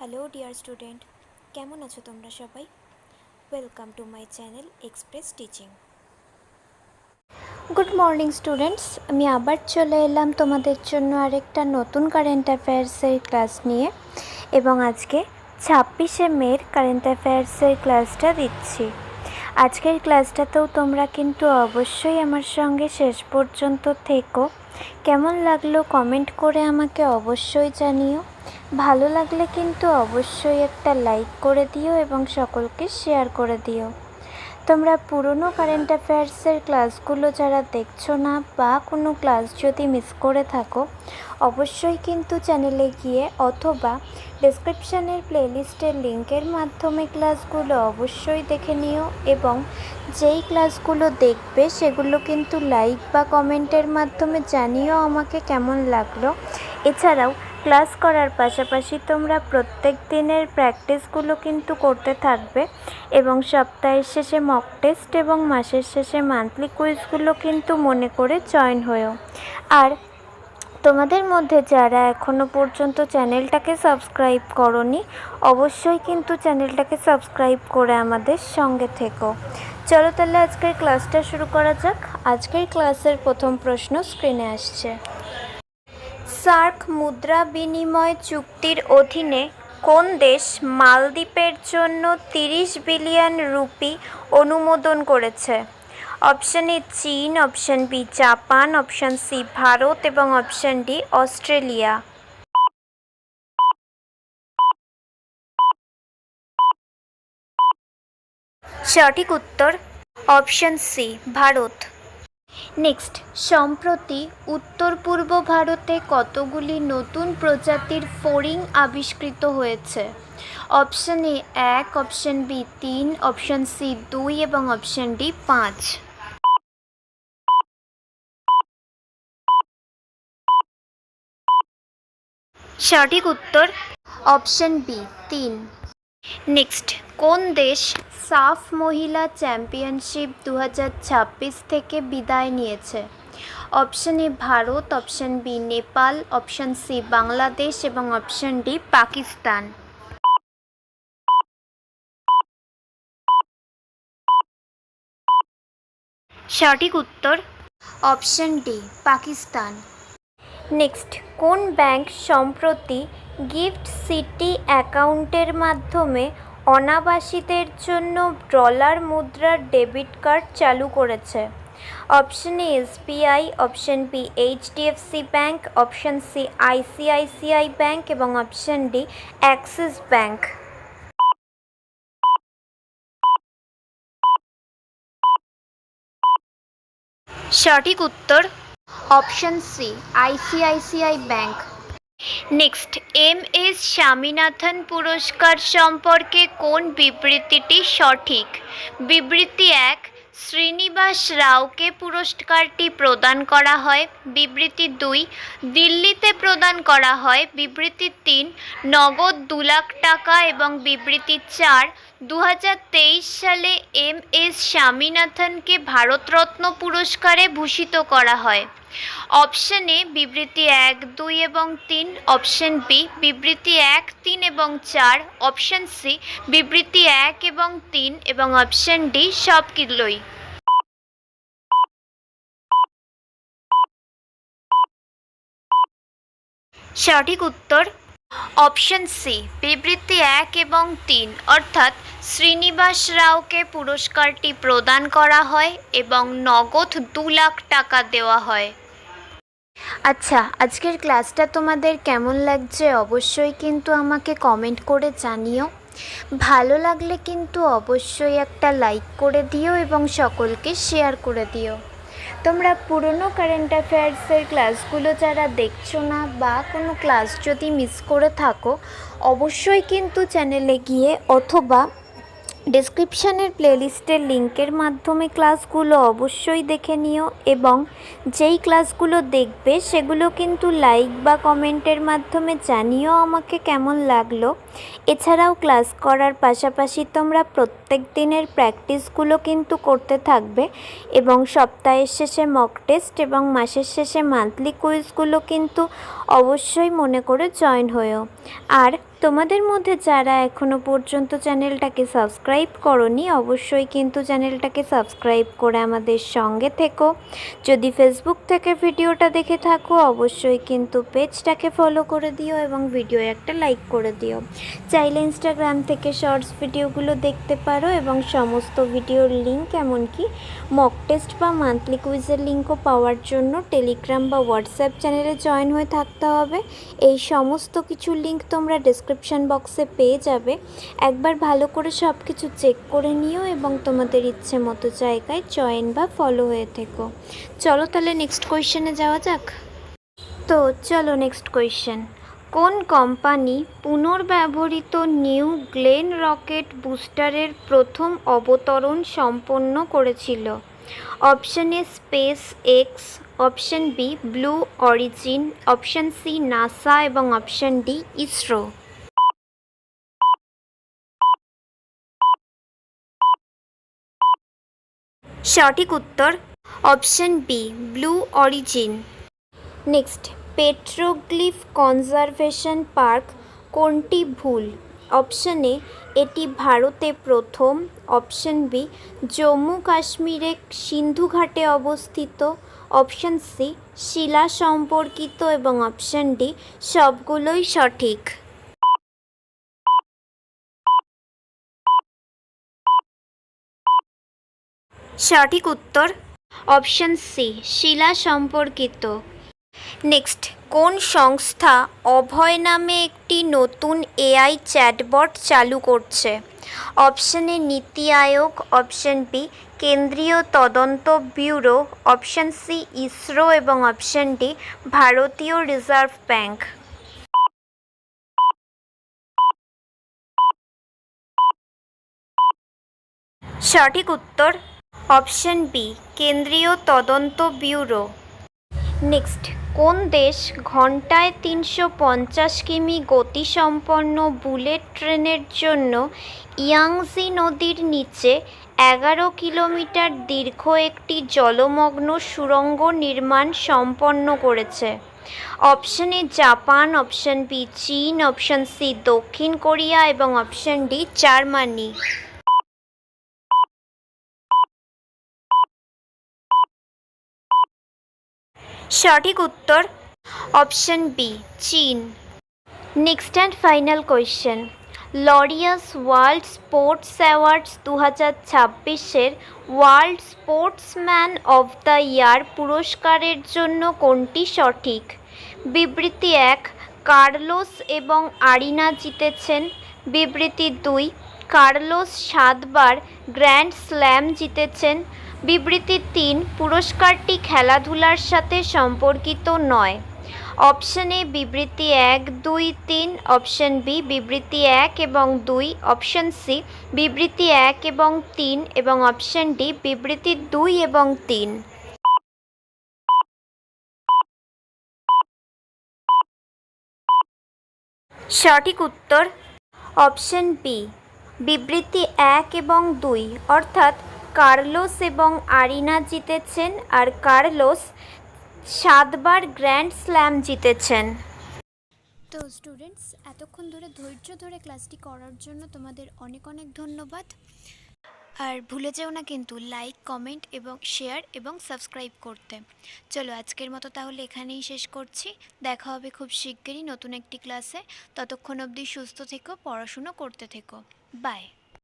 Hello dear student, কেমন আছো তোমরা সবাই? Welcome to my channel express teaching. Good morning students, আমি আবার চলে এলাম তোমাদের জন্য আরেকটা নতুন কারেন্ট অ্যাফেয়ার্সের ক্লাস নিয়ে, এবং আজকে 26শে মের কারেন্ট অ্যাফেয়ার্সের ক্লাসটা দিচ্ছি। আজকের ক্লাসটাতেও তোমরা কিন্তু অবশ্যই আমার সঙ্গে শেষ পর্যন্ত থেকো। কেমন লাগলো কমেন্ট করে আমাকে অবশ্যই জানিও। ভালো লাগলে কিন্তু অবশ্যই একটা লাইক করে দিও এবং সকলকে শেয়ার করে দিও। তোমরা পুরনো কারেন্ট অ্যাফেয়ার্সের ক্লাসগুলো যারা দেখছো না বা কোনো ক্লাস যদি মিস করে থাকো, অবশ্যই কিন্তু চ্যানেলে গিয়ে অথবা ডেসক্রিপশানের প্লেলিস্টের লিঙ্কের মাধ্যমে ক্লাসগুলো অবশ্যই দেখে নিও, এবং যেই ক্লাসগুলো দেখবে সেগুলো কিন্তু লাইক বা কমেন্টের মাধ্যমে জানিও আমাকে কেমন লাগলো। এছাড়াও ক্লাস করার পাশাপাশি তোমরা প্রত্যেক দিনের প্র্যাকটিসগুলো কিন্তু করতে থাকবে, এবং সপ্তাহের শেষে মক টেস্ট এবং মাসের শেষে মান্থলি কুইজগুলো কিন্তু মনে করে জয়েন হয়েও। আর তোমাদের মধ্যে যারা এখনও পর্যন্ত চ্যানেলটাকে সাবস্ক্রাইব করোনি, অবশ্যই কিন্তু চ্যানেলটাকে সাবস্ক্রাইব করে আমাদের সঙ্গে থেকো। চলো তাহলে আজকের ক্লাসটা শুরু করা যাক। আজকের ক্লাসের প্রথম প্রশ্ন স্ক্রিনে আসছে। সার্ক মুদ্রা বিনিময় চুক্তির অধীনে কোন দেশ মালদ্বীপের জন্য 30 বিলিয়ন রুপি অনুমোদন করেছে? অপশান এ চীন, option B Japan, option C Bharat এবং অপশান ডি অস্ট্রেলিয়া। সঠিক উত্তর অপশান সি ভারত। নেক্সট, সম্প্রতি উত্তর পূর্ব ভারতে কতগুলি নতুন প্রজাতির ফড়িং আবিষ্কৃত হয়েছে? Option A 1, option B 3, option C 2 এবং অপশান ডি 5। সঠিক উত্তর অপশান বি 3। নেক্সট, কোন দেশ সাফ মহিলা চ্যাম্পিয়নশিপ 2026 থেকে বিদায় নিয়েছে? Option A Bharat, option B Nepal, option C Bangladesh এবং অপশান ডি পাকিস্তান। সঠিক উত্তর অপশান ডি পাকিস্তান। নেক্সট, কোন ব্যাংক সম্প্রতি গিফট সিটি অ্যাকাউন্টের মাধ্যমে অনাবাসীদের জন্য ডলার মুদ্রার ডেবিট কার্ড চালু করেছে? Option A SBI, option B HDFC bank, option C ICICI bank এবং অপশান ডি অ্যাক্সিস ব্যাংক। সঠিক উত্তর option C ICICI bank. Next, M S. Swaminathan পুরস্কার সম্পর্কে কোন বিবৃতিটি সঠিক? বিবৃতি 1, শ্রীনিবাস রাওকে পুরস্কারটি প্রদান করা হয়। বিবৃতি 2, দিল্লিতে প্রদান করা হয়। বিবৃতি 3, নগদ 2 লাখ টাকা এবং বিবৃতি 4, 2023 সালে এম.এস. স্বামীনাথনকে ভারতরত্ন পুরস্কারে ভূষিত করা হয়। অপশান এ বিবৃতি 1, 2 এবং 3, অপশান বি বিবৃতি 1, 3 এবং 4, অপশান সি বিবৃতি 1 এবং 3 এবং অপশান ডি সবগুলোই। সঠিক উত্তর অপশান সি বিবৃতি 1 এবং 3, অর্থাৎ শ্রীনিবাস রাওকে পুরস্কারটি প্রদান করা হয় এবং নগদ 2 লাখ টাকা দেওয়া হয়। আচ্ছা, আজকের ক্লাসটা তোমাদের কেমন লাগছে অবশ্যই কিন্তু আমাকে কমেন্ট করে জানিও। ভালো লাগলে কিন্তু অবশ্যই একটা লাইক করে দিও এবং সকলকে শেয়ার করে দিও। তোমরা পুরনো কারেন্ট অ্যাফেয়ার্সের ক্লাসগুলো যারা দেখছো না বা কোনো ক্লাস যদি মিস করে থাকো, অবশ্যই কিন্তু চ্যানেলে গিয়ে অথবা ডেসক্রিপশানের প্লেলিস্টের লিঙ্কের মাধ্যমে ক্লাসগুলো অবশ্যই দেখে নিও, এবং যেই ক্লাসগুলো দেখবে সেগুলো কিন্তু লাইক বা কমেন্টের মাধ্যমে জানিও আমাকে কেমন লাগলো। এছাড়াও ক্লাস করার পাশাপাশি তোমরা প্রত্যেক দিনের প্র্যাকটিসগুলো কিন্তু করতে থাকবে, এবং সপ্তাহের শেষে মক টেস্ট এবং মাসের শেষে মান্থলি কুইজগুলো কিন্তু অবশ্যই মনে করে জয়েন হয়েও। আর তোমাদের মধ্যে যারা এখনও পর্যন্ত চ্যানেলটাকে সাবস্ক্রাইব করোনি অবশ্যই কিন্তু চ্যানেলটাকে সাবস্ক্রাইব করে আমাদের সঙ্গে থেকো। যদি ফেসবুক থেকে ভিডিওটা দেখে থাকো অবশ্যই কিন্তু পেজটাকে ফলো করে দিও এবং ভিডিও একটা লাইক করে দিও। চাইলে ইনস্টাগ্রাম থেকে শর্টস ভিডিওগুলো দেখতে পারো এবং সমস্ত ভিডিওর লিঙ্ক এমনকি মক টেস্ট বা মান্থলি কুইজের লিঙ্কও পাওয়ার জন্য টেলিগ্রাম বা হোয়াটসঅ্যাপ চ্যানেলে জয়েন হয়ে থাকতে হবে। এই সমস্ত কিছু লিঙ্ক তোমরা ডেসক্রিপশান বক্সে পেয়ে যাবে। একবার ভালো করে সব কিছু চেক করে নিও এবং তোমাদের ইচ্ছে মতো জায়গায় জয়েন বা ফলো হয়ে থেকো। চলো তাহলে নেক্সট কোয়েশ্চেনে যাওয়া যাক। তো চলো নেক্সট কোয়েশ্চেন। কোন কোম্পানি পুনর্ব্যবহৃত নিউ গ্লেন রকেট বুস্টারের প্রথম অবতরণ সম্পন্ন করেছিল? Option A SpaceX, option B Blue Origin, option C NASA এবং অপশন ডি ইসরো। সঠিক উত্তর option B Blue Origin. Next, petroglyph conservation park কোনটি ভুল? অপশন এ এটি ভারতে প্রথম, অপশন বি জম্মু কাশ্মীরে সিন্ধু ঘাটে অবস্থিত, অপশন সি শিলা সম্পর্কিত এবং অপশন ডি সবগুলোই সঠিক। সঠিক উত্তর অপশন সি শিলা সম্পর্কিত। নেক্সট, কোন সংস্থা অভয় নামে একটি নতুন এআই চ্যাটবট চালু করছে? অপশন এ নীতি আয়োগ, অপশন বি কেন্দ্রীয় তদন্ত ব্যুরো, অপশন সি ইসরো এবং অপশন ডি ভারতীয় রিজার্ভ ব্যাংক। সঠিক উত্তর অপশন বি কেন্দ্রীয় তদন্ত ব্যুরো। নেক্সট, কোন দেশ ঘন্টায় ৩৫০ কিমি গতিসম্পন্ন বুলেট ট্রেনের জন্য ইয়াংজি নদীর নিচে ১১ কিলোমিটার দীর্ঘ একটি জলমগ্ন সুড়ঙ্গ নির্মাণ সম্পন্ন করেছে? Option A Japan, option B চীন, অপশন সি দক্ষিণ কোরিয়া এবং অপশন ডি জার্মানি। সঠিক উত্তর অপশন বি চীন। Next and final question. Laureus World Sports Awards 2026-এর world sportsman of the year পুরস্কারের জন্য কোনটি সঠিক? বিবৃতি 1 কার্লোস এবং আরিনা জিতেছেন, বিবৃতি 2 কার্লোস 7বার গ্র্যান্ড স্ল্যাম জিতেছেন, বিবৃতি 3 পুরস্কারটি খেলাধুলার সাথে সম্পর্কিত নয়। অপশন এ বিবৃতি 1, 2, 3, অপশন বি বিবৃতি 1 এবং 2, অপশন সি বিবৃতি 1 এবং 3 এবং অপশন ডি বিবৃতি 2 এবং 3। সঠিক উত্তর অপশন বি বিবৃতি 1 এবং 2, অর্থাৎ কার্লোস এবং আরিনা জিতেছেন আর কার্লোস 7বার গ্র্যান্ড স্ল্যাম জিতেছেন। তো স্টুডেন্টস, এতক্ষণ ধরে ধৈর্য ধরে ক্লাসটি করার জন্য তোমাদের অনেক অনেক ধন্যবাদ। আর ভুলে যেও না কিন্তু লাইক, কমেন্ট এবং শেয়ার এবং সাবস্ক্রাইব করতে। চলো আজকের মতো তাহলে এখানেই শেষ করছি। দেখা হবে খুব শিগগিরই নতুন একটি ক্লাসে। ততক্ষণ অবধি সুস্থ থেকো, পড়াশুনো করতে থেকো। বাই।